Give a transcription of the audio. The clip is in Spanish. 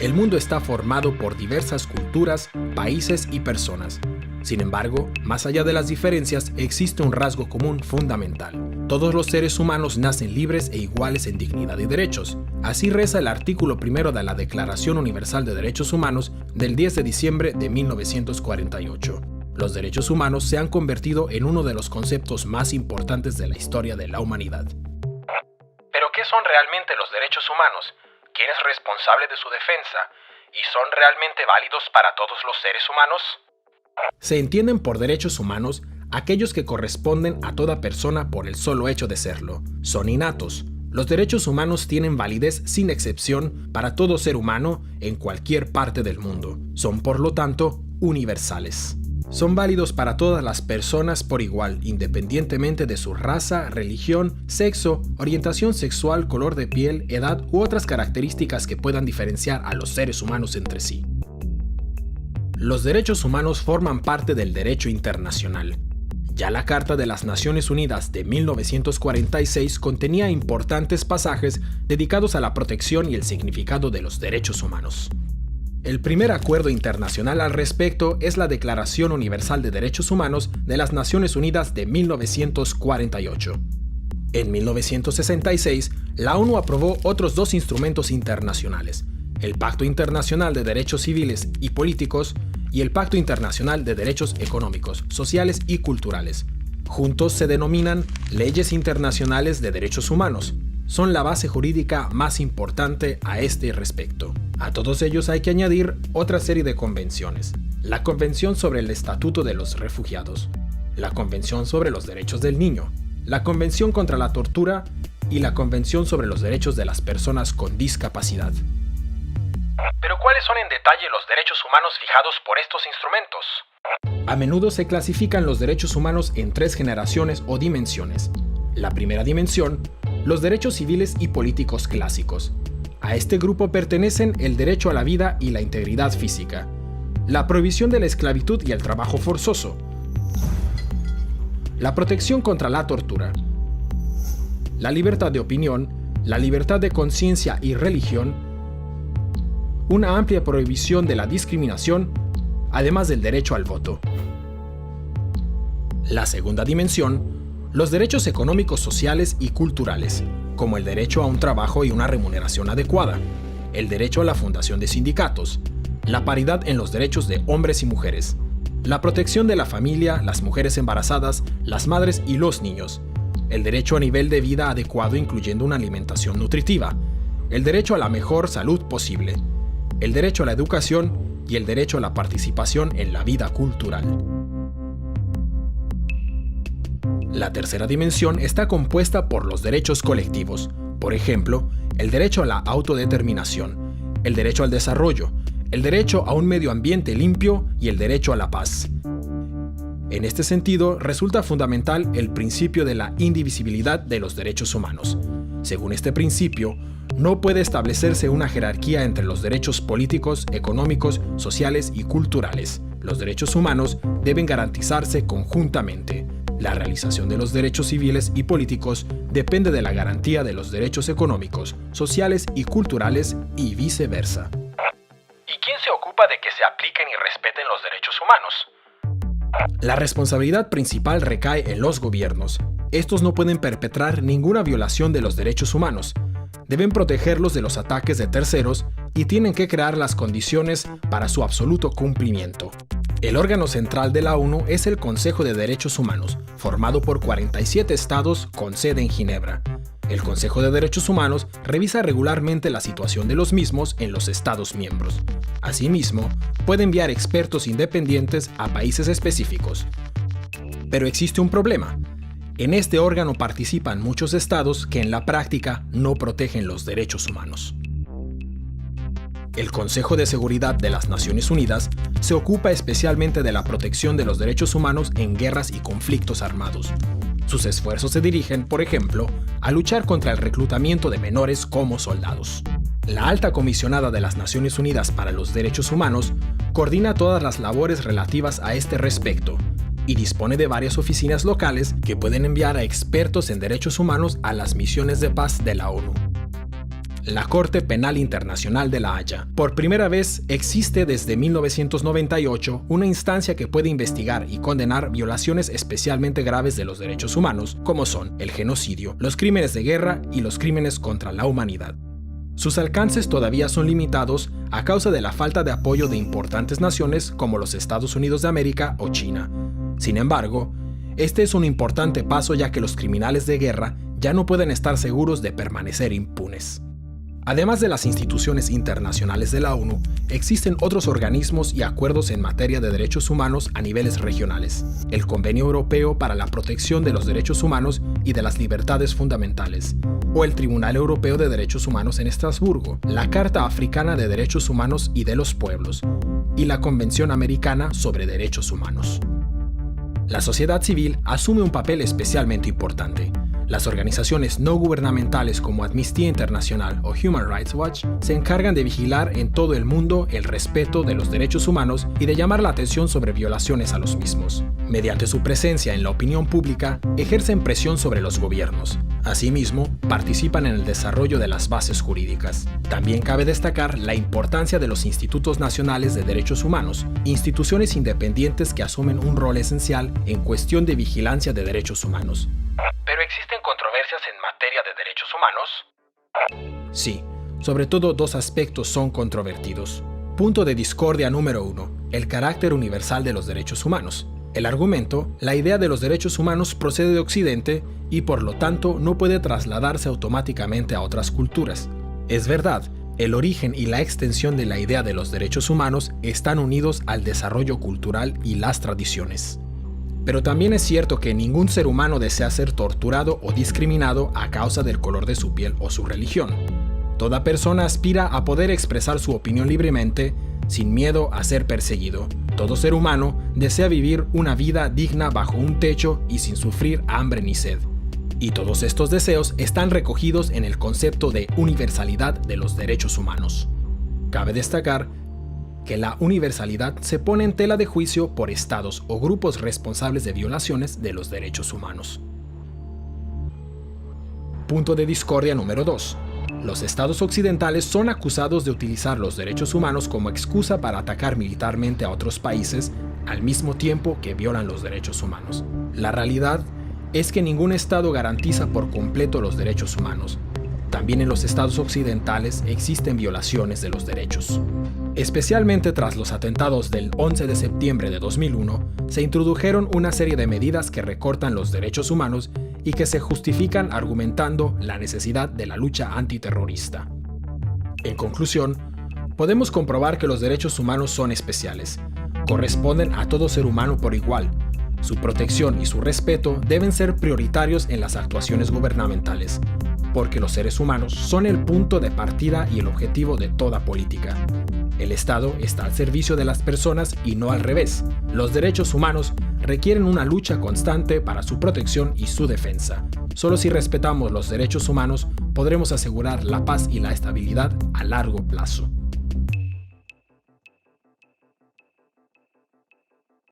El mundo está formado por diversas culturas, países y personas. Sin embargo, más allá de las diferencias, existe un rasgo común fundamental. Todos los seres humanos nacen libres e iguales en dignidad y derechos. Así reza el artículo primero de la Declaración Universal de Derechos Humanos del 10 de diciembre de 1948. Los derechos humanos se han convertido en uno de los conceptos más importantes de la historia de la humanidad. ¿Pero qué son realmente los derechos humanos? ¿Quién es responsable de su defensa? ¿Y son realmente válidos para todos los seres humanos? Se entienden por derechos humanos aquellos que corresponden a toda persona por el solo hecho de serlo. Son innatos. Los derechos humanos tienen validez sin excepción para todo ser humano en cualquier parte del mundo. Son, por lo tanto, universales. Son válidos para todas las personas por igual, independientemente de su raza, religión, sexo, orientación sexual, color de piel, edad u otras características que puedan diferenciar a los seres humanos entre sí. Los derechos humanos forman parte del derecho internacional. Ya la Carta de las Naciones Unidas de 1946 contenía importantes pasajes dedicados a la protección y el significado de los derechos humanos. El primer acuerdo internacional al respecto es la Declaración Universal de Derechos Humanos de las Naciones Unidas de 1948. En 1966, la ONU aprobó otros dos instrumentos internacionales, el Pacto Internacional de Derechos Civiles y Políticos y el Pacto Internacional de Derechos Económicos, Sociales y Culturales. Juntos se denominan Leyes Internacionales de Derechos Humanos. Son la base jurídica más importante a este respecto. A todos ellos hay que añadir otra serie de convenciones. La Convención sobre el Estatuto de los Refugiados, la Convención sobre los Derechos del Niño, la Convención contra la Tortura y la Convención sobre los Derechos de las Personas con Discapacidad. ¿Pero cuáles son en detalle los derechos humanos fijados por estos instrumentos? A menudo se clasifican los derechos humanos en tres generaciones o dimensiones. La primera dimensión, los derechos civiles y políticos clásicos. A este grupo pertenecen el derecho a la vida y la integridad física, la prohibición de la esclavitud y el trabajo forzoso, la protección contra la tortura, la libertad de opinión, la libertad de conciencia y religión, una amplia prohibición de la discriminación, además del derecho al voto. La segunda dimensión, los derechos económicos, sociales y culturales, como el derecho a un trabajo y una remuneración adecuada, el derecho a la fundación de sindicatos, la paridad en los derechos de hombres y mujeres, la protección de la familia, las mujeres embarazadas, las madres y los niños, el derecho a nivel de vida adecuado incluyendo una alimentación nutritiva, el derecho a la mejor salud posible, el derecho a la educación y el derecho a la participación en la vida cultural. La tercera dimensión está compuesta por los derechos colectivos, por ejemplo, el derecho a la autodeterminación, el derecho al desarrollo, el derecho a un medio ambiente limpio y el derecho a la paz. En este sentido, resulta fundamental el principio de la indivisibilidad de los derechos humanos. Según este principio, no puede establecerse una jerarquía entre los derechos políticos, económicos, sociales y culturales. Los derechos humanos deben garantizarse conjuntamente. La realización de los derechos civiles y políticos depende de la garantía de los derechos económicos, sociales y culturales y viceversa. ¿Y quién se ocupa de que se apliquen y respeten los derechos humanos? La responsabilidad principal recae en los gobiernos. Estos no pueden perpetrar ninguna violación de los derechos humanos. Deben protegerlos de los ataques de terceros y tienen que crear las condiciones para su absoluto cumplimiento. El órgano central de la ONU es el Consejo de Derechos Humanos, formado por 47 estados con sede en Ginebra. El Consejo de Derechos Humanos revisa regularmente la situación de los mismos en los estados miembros. Asimismo, puede enviar expertos independientes a países específicos. Pero existe un problema. En este órgano participan muchos estados que en la práctica no protegen los derechos humanos. El Consejo de Seguridad de las Naciones Unidas se ocupa especialmente de la protección de los derechos humanos en guerras y conflictos armados. Sus esfuerzos se dirigen, por ejemplo, a luchar contra el reclutamiento de menores como soldados. La Alta Comisionada de las Naciones Unidas para los Derechos Humanos coordina todas las labores relativas a este respecto y dispone de varias oficinas locales que pueden enviar a expertos en derechos humanos a las misiones de paz de la ONU. la Corte Penal Internacional de La Haya. Por primera vez existe desde 1998 una instancia que puede investigar y condenar violaciones especialmente graves de los derechos humanos, como son el genocidio, los crímenes de guerra y los crímenes contra la humanidad. Sus alcances todavía son limitados a causa de la falta de apoyo de importantes naciones como los Estados Unidos de América o China. Sin embargo, este es un importante paso ya que los criminales de guerra ya no pueden estar seguros de permanecer impunes. Además de las instituciones internacionales de la ONU, existen otros organismos y acuerdos en materia de derechos humanos a niveles regionales. El Convenio Europeo para la Protección de los Derechos Humanos y de las Libertades Fundamentales, o el Tribunal Europeo de Derechos Humanos en Estrasburgo, la Carta Africana de Derechos Humanos y de los Pueblos, y la Convención Americana sobre Derechos Humanos. La sociedad civil asume un papel especialmente importante. Las organizaciones no gubernamentales como Amnistía Internacional o Human Rights Watch se encargan de vigilar en todo el mundo el respeto de los derechos humanos y de llamar la atención sobre violaciones a los mismos. Mediante su presencia en la opinión pública, ejercen presión sobre los gobiernos. Asimismo, participan en el desarrollo de las bases jurídicas. También cabe destacar la importancia de los Institutos Nacionales de Derechos Humanos, instituciones independientes que asumen un rol esencial en cuestión de vigilancia de derechos humanos. ¿Pero existen controversias en materia de derechos humanos? Sí, sobre todo dos aspectos son controvertidos. Punto de discordia número 1, el carácter universal de los derechos humanos. El argumento, la idea de los derechos humanos procede de Occidente y por lo tanto no puede trasladarse automáticamente a otras culturas. Es verdad, el origen y la extensión de la idea de los derechos humanos están unidos al desarrollo cultural y las tradiciones. Pero también es cierto que ningún ser humano desea ser torturado o discriminado a causa del color de su piel o su religión. Toda persona aspira a poder expresar su opinión libremente, sin miedo a ser perseguido. Todo ser humano desea vivir una vida digna bajo un techo y sin sufrir hambre ni sed. Y todos estos deseos están recogidos en el concepto de universalidad de los derechos humanos. Cabe destacar que la universalidad se pone en tela de juicio por estados o grupos responsables de violaciones de los derechos humanos. Punto de discordia número 2. Los estados occidentales son acusados de utilizar los derechos humanos como excusa para atacar militarmente a otros países al mismo tiempo que violan los derechos humanos. La realidad es que ningún estado garantiza por completo los derechos humanos. También en los estados occidentales existen violaciones de los derechos. Especialmente tras los atentados del 11 de septiembre de 2001, se introdujeron una serie de medidas que recortan los derechos humanos y que se justifican argumentando la necesidad de la lucha antiterrorista. En conclusión, podemos comprobar que los derechos humanos son especiales. Corresponden a todo ser humano por igual. Su protección y su respeto deben ser prioritarios en las actuaciones gubernamentales, porque los seres humanos son el punto de partida y el objetivo de toda política. El Estado está al servicio de las personas y no al revés. Los derechos humanos requieren una lucha constante para su protección y su defensa. Solo si respetamos los derechos humanos podremos asegurar la paz y la estabilidad a largo plazo.